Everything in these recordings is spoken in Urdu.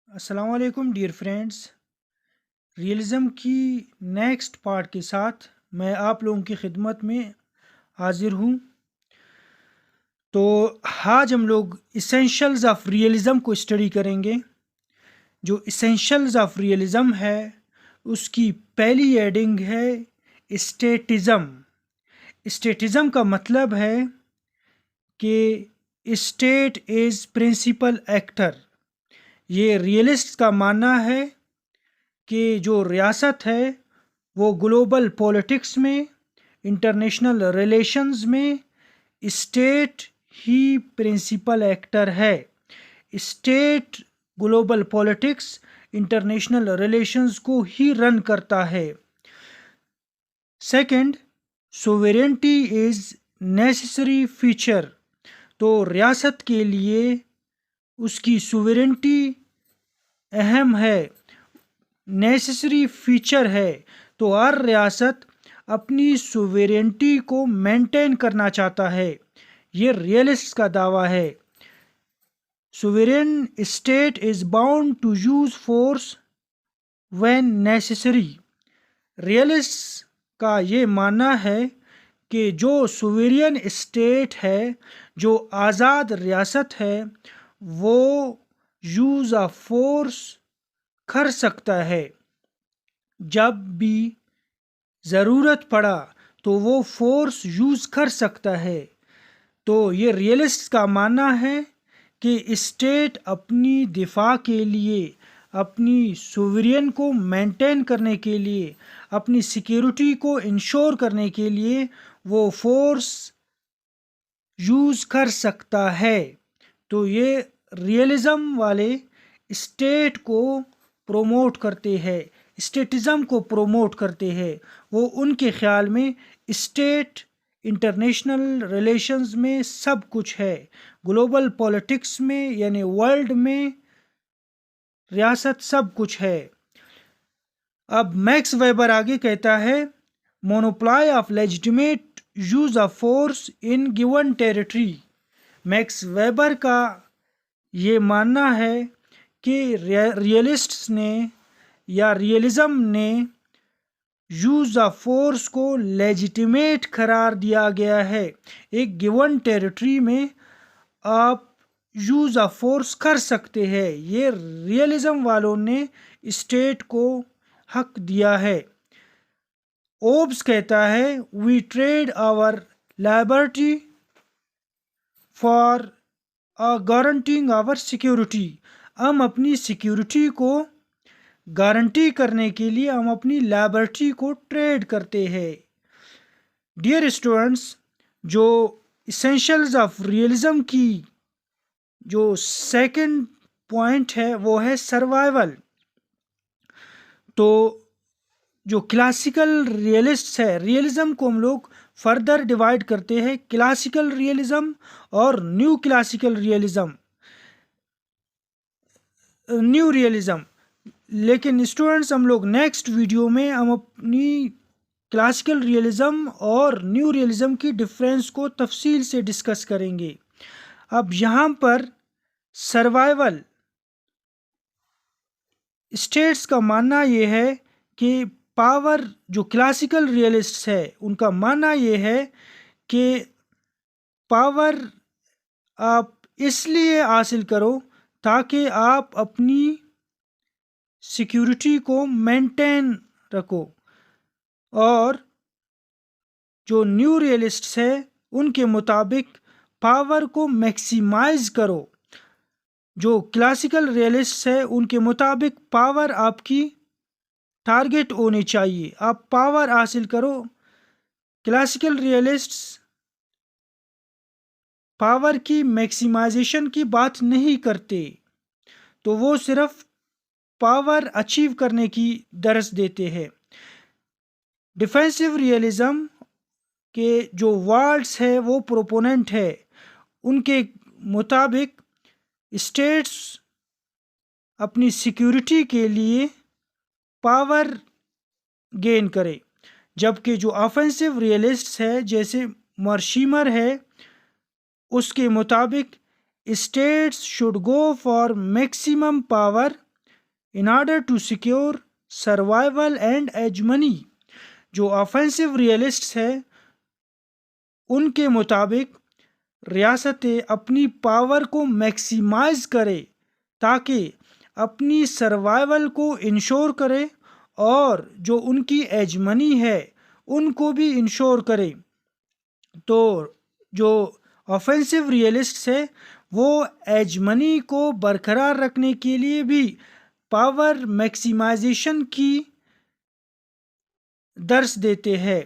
السلام علیکم ڈیئر فرینڈز، ریئلزم کی نیکسٹ پارٹ کے ساتھ میں آپ لوگوں کی خدمت میں حاضر ہوں۔ تو آج ہم لوگ اسینشلز آف ریئلزم کو اسٹڈی کریں گے۔ جو اسینشلز آف ریئلزم ہے اس کی پہلی ایڈنگ ہے اسٹیٹزم۔ اسٹیٹزم کا مطلب ہے کہ اسٹیٹ از پرنسپل ایکٹر۔ یہ ریئلسٹ کا معنی ہے کہ جو ریاست ہے وہ گلوبل پولیٹکس میں، انٹرنیشنل ریلیشنز میں اسٹیٹ ہی پرنسپل ایکٹر ہے۔ State global politics, international relations کو ہی رن کرتا ہے۔ سیکنڈ، سوورینٹی از نیسیسری فیچر۔ تو ریاست کے لیے اس کی سوورینٹی اہم ہے، نیسیسری فیچر ہے۔ تو ہر ریاست اپنی سوورینٹی کو مینٹین کرنا چاہتا ہے، یہ ریئلسٹ کا دعویٰ ہے۔ Sovereign state is bound to use force when necessary. Realist کا یہ معنی ہے کہ جو سوورین اسٹیٹ ہے، جو آزاد ریاست ہے، وہ یوز آف فورس کر سکتا ہے۔ جب بھی ضرورت پڑا تو وہ فورس یوز کر سکتا ہے۔ تو یہ ریئلسٹ کا معنی ہے کہ اسٹیٹ اپنی دفاع کے لیے، اپنی سوورین کو مینٹین کرنے کے لیے، اپنی سیکیورٹی کو انشور کرنے کے لیے وہ فورس یوز کر سکتا ہے۔ تو یہ ریئلزم والے اسٹیٹ کو پروموٹ کرتے ہیں، اسٹیٹزم کو پروموٹ کرتے ہیں۔ وہ ان کے خیال میں اسٹیٹ انٹرنیشنل ریلیشنز میں سب کچھ ہے، گلوبل پولیٹکس میں یعنی ورلڈ میں ریاست سب کچھ ہے۔ اب میکس ویبر آگے کہتا ہے، monopoly of legitimate use of force in given territory. Max Weber کا یہ ماننا ہے کہ ریئلسٹس نے یا ریئلزم نے یوز آف فورس کو لیجیٹیمیٹ قرار دیا گیا ہے۔ ایک گیون ٹیریٹری میں آپ یوز آف فورس کر سکتے ہیں، یہ ریئلزم والوں نے اسٹیٹ کو حق دیا ہے۔ اوبس کہتا ہے، we trade our liberty for guaranteeing our security. ہم اپنی سیکیورٹی کو گارنٹی کرنے کے لیے ہم اپنی لائبرٹی کو ٹریڈ کرتے ہیں۔ ڈیئر اسٹوڈنٹس، جو اسینشلز آف ریئلزم کی جو سیکنڈ پوائنٹ ہے وہ ہے سروائیول۔ تو جو کلاسیکل ریئلسٹ ہے، ریئلزم کو ہم لوگ فردر ڈیوائڈ کرتے ہیں، کلاسیکل ریئلزم اور new classical realism, new realism. لیکن اسٹوڈنٹس، ہم لوگ نیکسٹ ویڈیو میں ہم اپنی کلاسیکل ریئلزم اور نیو ریئلزم کی ڈفرینس کو تفصیل سے ڈسکس کریں گے۔ اب یہاں پر سروائیول اسٹیٹس کا معنی یہ ہے کہ پاور، جو کلاسیکل ریئلسٹ ہے ان کا معنی یہ ہے کہ پاور آپ اس لیے حاصل کرو تاکہ آپ اپنی سیکیورٹی کو مینٹین رکھو، اور جو نیو ریئلسٹس ہے ان کے مطابق پاور کو میکسیمائز کرو۔ جو کلاسیکل ریئلسٹس ہے ان کے مطابق پاور آپ کی ٹارگٹ ہونی چاہیے، آپ پاور حاصل کرو۔ کلاسیکل ریئلسٹس پاور کی میکسیمائزیشن کی بات نہیں کرتے، تو وہ صرف پاور اچیو کرنے کی درس دیتے ہیں۔ ڈیفینسو ریئلزم کے جو ورڈز ہے وہ پروپوننٹ ہے، ان کے مطابق اسٹیٹس اپنی سیکیورٹی کے لیے پاور گین کرے، جبکہ جو آفینسو ریئلسٹس ہے جیسے مرشیمر ہے اس کے مطابق states should go for maximum power in order to secure survival and hegemony. جو آفینسو ریئلسٹس ہے ان کے مطابق ریاستیں اپنی پاور کو میکسیمائز کرے تاکہ اپنی سروائیول کو انشور کرے اور جو ان کی ایجمنی ہے ان کو بھی انشور کرے. تو جو آفینسو ریئلسٹس ہے وہ ایجمنی کو برقرار رکھنے کے لیے بھی پاور میکسیمائزیشن کی درس دیتے ہیں.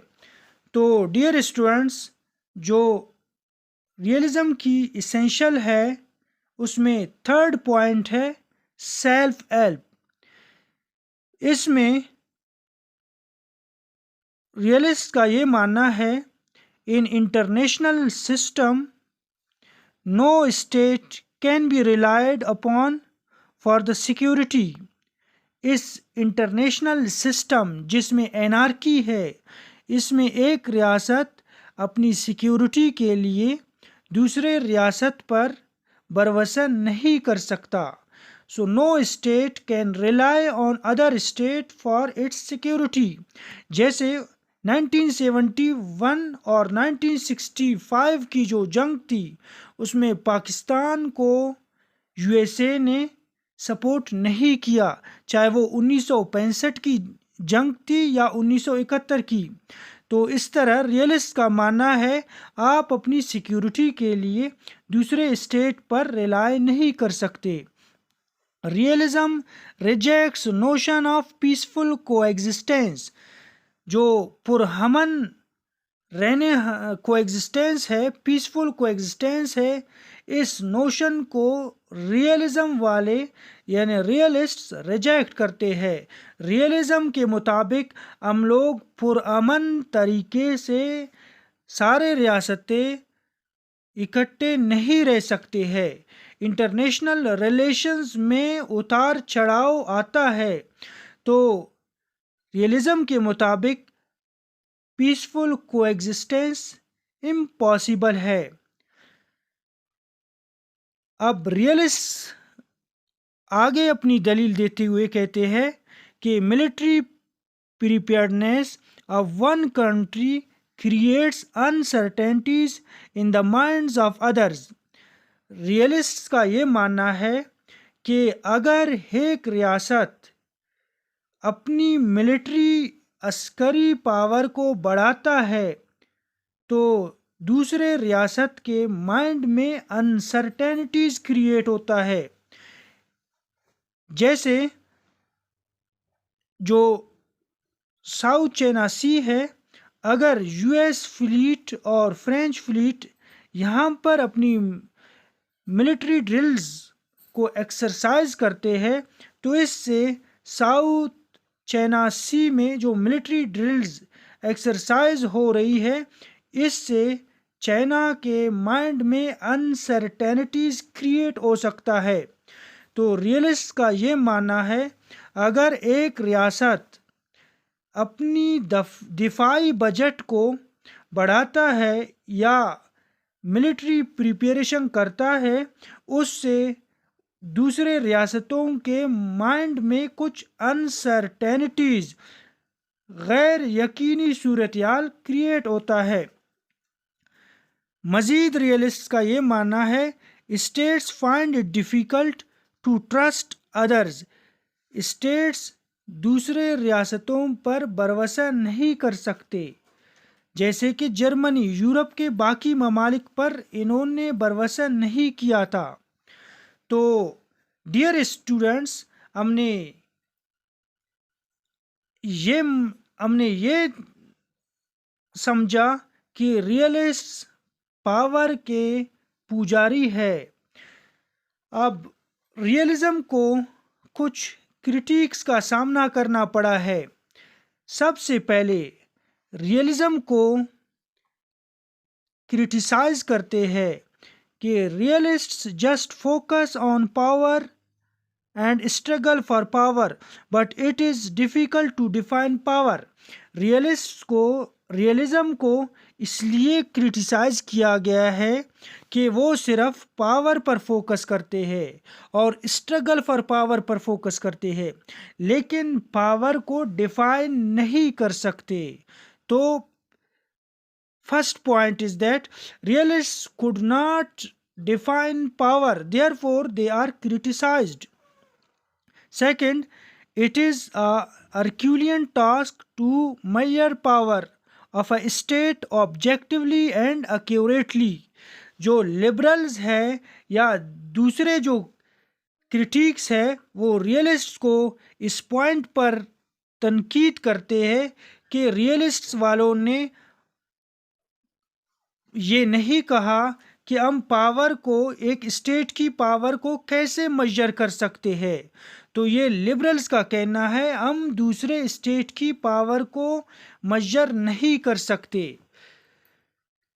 تو ڈیئر اسٹوڈنٹس، جو ریئلزم کی اسینشل ہے اس میں تھرڈ پوائنٹ ہے سیلف ہیلپ. اس میں ریئلسٹ کا یہ ماننا ہے in international system no state can be relied upon for the security. اس انٹرنیشنل سسٹم جس میں انارکی ہے، اس میں ایک ریاست اپنی سیکیورٹی کے لیے دوسرے ریاست پر بھروسہ نہیں کر سکتا. So no state can rely on other state for its security. جیسے 1971 اور 1965 کی جو جنگ تھی اس میں پاکستان کو یو ایس اے نے سپورٹ نہیں کیا، چاہے وہ 1965 کی جنگ تھی یا 1971 کی. تو اس طرح ریئلسٹ کا ماننا ہے آپ اپنی سیکیورٹی کے لیے دوسرے اسٹیٹ پر ریلائی نہیں کر سکتے. Realism rejects notion of peaceful کو ایگزسٹینس. جو پرامن رہنے کو ایگزسٹینس ہے، پیسفل کو ایگزسٹینس ہے، اس نوشن کو ریئلزم والے یعنی ریئلسٹ ریجیکٹ کرتے ہیں. ریئلزم کے مطابق ہم لوگ پرامن طریقے سے سارے ریاستیں اکٹھے نہیں رہ سکتے ہیں. انٹرنیشنل ریلیشنز میں اتار چڑھاؤ آتا ہے. تو ریئلزم کے مطابق پیسفل کو ایگزسٹینس امپاسبل ہے. اب ریئلسٹ آگے اپنی دلیل دیتے ہوئے کہتے ہیں کہ military preparedness of one country creates uncertainties in the minds of others. Realist کا یہ ماننا ہے کہ اگر ایک ریاست اپنی ملٹری عسکری پاور کو بڑھاتا ہے تو دوسرے ریاست کے مائنڈ میں انسرٹینٹیز کریٹ ہوتا ہے. جیسے جو ساؤتھ چائنا سی ہے، اگر یو ایس فلیٹ اور فرینچ فلیٹ یہاں پر اپنی ملٹری ڈرلز کو ایکسرسائز کرتے ہیں تو اس سے ساؤتھ چائنا سی میں جو ملٹری ڈرلز ایکسرسائز ہو رہی ہے اس سے چائنا کے مائنڈ میں انسرٹینٹیز کریٹ ہو سکتا ہے. تو ریئلسٹ کا یہ ماننا ہے اگر ایک ریاست اپنی دفاعی بجٹ کو بڑھاتا ہے یا ملٹری پریپریشن کرتا ہے اس سے دوسرے ریاستوں کے مائنڈ میں کچھ انسرٹینٹیز غیر یقینی صورتحال کریٹ ہوتا ہے. مزید ریئلسٹ کا یہ ماننا ہے states find it difficult to trust others. States دوسرے ریاستوں پر بھروسہ نہیں کر سکتے. جیسے کہ جرمنی یورپ کے باقی ممالک پر انہوں نے بھروسہ نہیں کیا تھا. تو ڈیئر اسٹوڈنٹس، ہم نے یہ سمجھا کہ ریئلسٹ پاور کے پجاری ہے. اب ریئلزم کو کچھ کرٹیکس کا سامنا کرنا پڑا ہے. سب سے پہلے ریئلزم کو کرٹیسائز کرتے ہیں کہ realists just focus on power and struggle for power but it is difficult to define power. Realists کو ریئلزم کو اس لیے کرٹیسائز کیا گیا ہے کہ وہ صرف پاور پر فوکس کرتے ہیں اور struggle for power per focus کرتے ہیں، لیکن پاور کو ڈیفائن نہیں کر سکتے۔ تو first point is that realist could not define power, therefore they are criticized. Second, it is a Herculean task to measure power of a state objectively and accurately. جو لبرلز ہے یا دوسرے جو کرٹیکس ہے وہ ریئلسٹ کو اس پوائنٹ پر تنقید کرتے ہیں کہ ریئلسٹ والوں نے یہ نہیں کہا کہ ہم پاور کو، ایک اسٹیٹ کی پاور کو کیسے میجر کر سکتے ہیں۔ تو یہ لبرلز کا کہنا ہے ہم دوسرے اسٹیٹ کی پاور کو میجر نہیں کر سکتے۔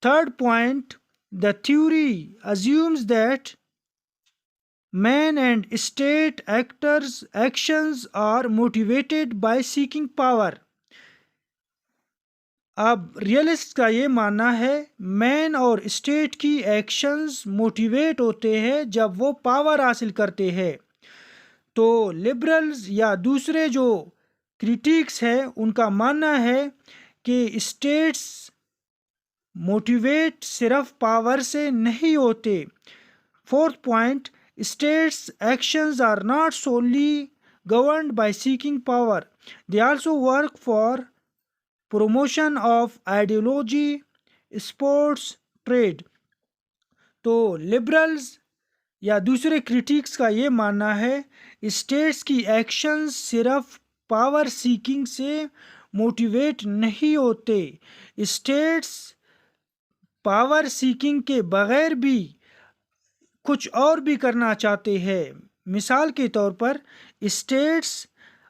Third point, the theory assumes that man and state actors' actions are motivated by seeking power. اب ریئلسٹ کا یہ ماننا ہے مین اور اسٹیٹ کی ایکشنز موٹیویٹ ہوتے ہیں جب وہ پاور حاصل کرتے ہیں۔ تو لبرلز یا دوسرے جو کریٹکس ہیں ان کا ماننا ہے کہ اسٹیٹس موٹیویٹ صرف پاور سے نہیں ہوتے۔ Fourth point, states actions are not solely governed by seeking power, they also work for promotion of ideology, sports, trade. تو لبرلز یا دوسرے کریٹکس کا یہ ماننا ہے اسٹیٹس کی ایکشنز صرف پاور سیکنگ سے موٹیویٹ نہیں ہوتے، اسٹیٹس پاور سیکنگ کے بغیر بھی کچھ اور بھی کرنا چاہتے ہیں۔ مثال کے طور پر اسٹیٹس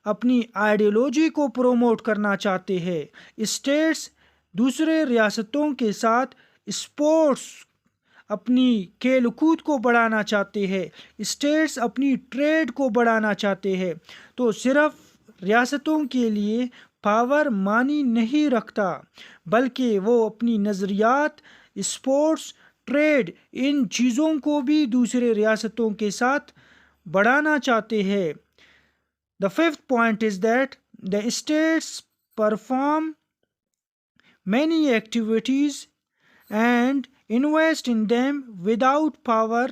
اپنی آئیڈیولوجی کو پروموٹ کرنا چاہتے ہیں، اسٹیٹس دوسرے ریاستوں کے ساتھ اسپورٹس اپنی کھیل کود کو بڑھانا چاہتے ہیں، اسٹیٹس اپنی ٹریڈ کو بڑھانا چاہتے ہیں۔ تو صرف ریاستوں کے لیے پاور معنی نہیں رکھتا، بلکہ وہ اپنی نظریات، اسپورٹس، ٹریڈ، ان چیزوں کو بھی دوسرے ریاستوں کے ساتھ بڑھانا چاہتے ہیں۔ The fifth point is that the states perform many activities and invest in them without power،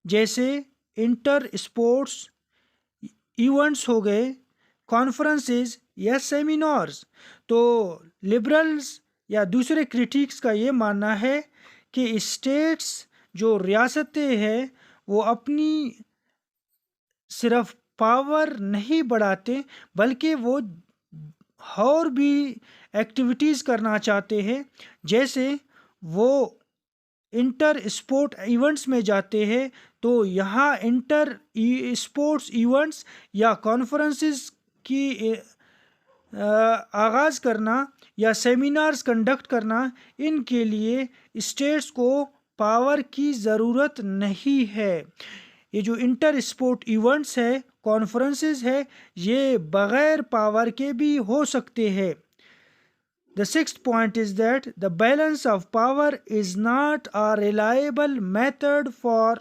جیسے انٹر اسپورٹس ایونٹس ہو گئے، کانفرنسز یا سیمینارز۔ تو لبرلز یا دوسرے کریٹکس کا یہ ماننا ہے کہ اسٹیٹس جو ریاستیں ہیں وہ اپنی صرف پاور نہیں بڑھاتے بلکہ وہ اور بھی ایکٹیویٹیز کرنا چاہتے ہیں، جیسے وہ انٹر اسپورٹ ایونٹس میں جاتے ہیں تو یہاں انٹر اسپورٹس ایونٹس یا کانفرنسز کی آغاز کرنا یا سیمینارز کنڈکٹ کرنا، ان کے لیے اسٹیٹس کو پاور کی ضرورت نہیں ہے۔ یہ جو انٹر اسپورٹ ایونٹس ہے، کانفرنسز ہے، یہ بغیر پاور کے بھی ہو سکتے ہیں۔ The sixth point is that the balance of power is not a reliable method for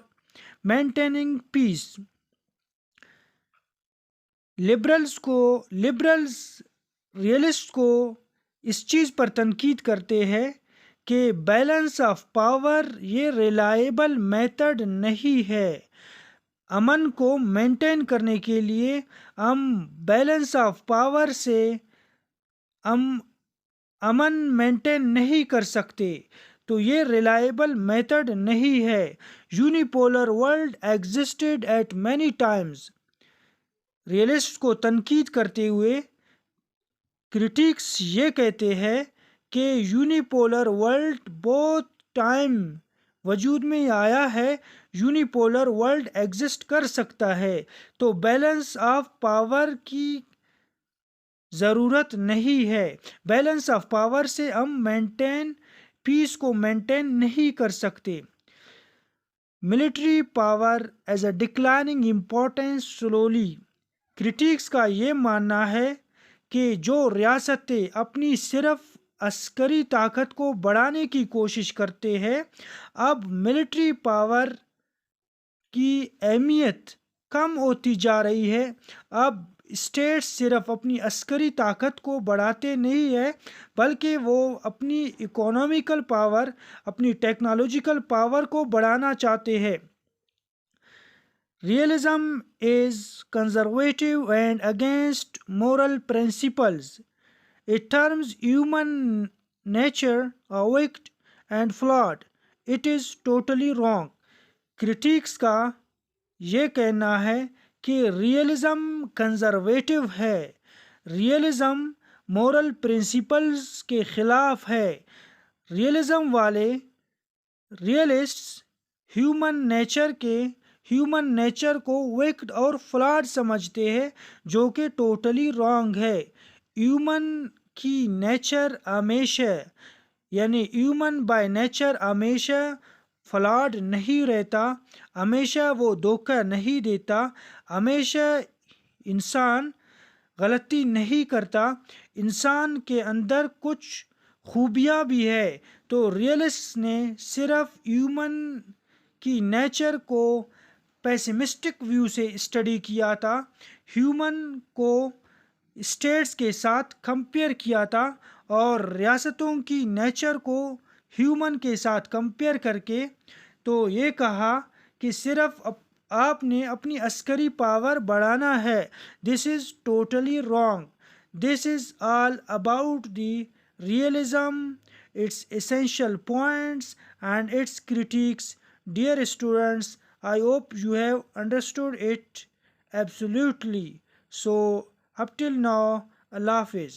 maintaining peace. Liberals realist کو اس چیز پر تنقید کرتے ہیں کہ بیلنس آف پاور یہ ریلائبل میتھڈ نہیں ہے۔ امن کو مینٹین کرنے کے لیے ہم بیلنس آف پاور سے امن مینٹین نہیں کر سکتے، تو یہ ریلائبل میتھڈ نہیں ہے۔ Unipolar world existed at many times. Realist کو تنقید کرتے ہوئے کرٹکس یہ کہتے ہیں کہ یونیپولر ورلڈ بہت ٹائم وجود میں آیا ہے، یونیپولر ورلڈ ایگزسٹ کر سکتا ہے، تو بیلنس آف پاور کی ضرورت نہیں ہے۔ بیلنس آف پاور سے ہم پیس کو مینٹین نہیں کر سکتے۔ Military power as a declining importance slowly. Critics کا یہ ماننا ہے کہ جو ریاستیں اپنی صرف عسکری طاقت کو بڑھانے کی کوشش کرتے ہیں۔ اب ملٹری پاور کی اہمیت کم ہوتی جا رہی ہے۔ اب اسٹیٹ صرف اپنی عسکری طاقت کو بڑھاتے نہیں ہیں بلکہ وہ اپنی اکنامیکل پاور، اپنی ٹیکنالوجیکل پاور کو بڑھانا چاہتے ہیں۔ Realism is conservative and against moral principles. It terms human nature weak and flawed. It is totally wrong. Critics کا یہ کہنا ہے کہ ریئلزم کنزرویٹو ہے، ریئلزم مورل پرنسپلز کے خلاف ہے۔ ریئلزم والے ریئلسٹس ہیومن نیچر کو ویکڈ اور فلاڈ سمجھتے ہیں، جو کہ ٹوٹلی رانگ ہے۔ ہیومن کی نیچر ہمیشہ ہیومن بائی نیچر ہمیشہ فلاڈ نہیں رہتا، ہمیشہ وہ دھوکہ نہیں دیتا، ہمیشہ انسان غلطی نہیں کرتا، انسان کے اندر کچھ خوبیاں بھی ہے۔ تو ریئلسٹ نے صرف ہیومن کی نیچر کو پیسمسٹک ویو سے اسٹڈی کیا تھا، ہیومن کو اسٹیٹس کے ساتھ کمپیئر کیا تھا، اور ریاستوں کی نیچر کو ہیومن کے ساتھ کمپیئر کر کے تو یہ کہا کہ صرف آپ نے اپنی عسکری پاور بڑھانا ہے۔ This is totally wrong. This is all about the realism, its essential points and its critiques. Dear students, I hope you have understood it absolutely. So, up till now, Allah Hafiz.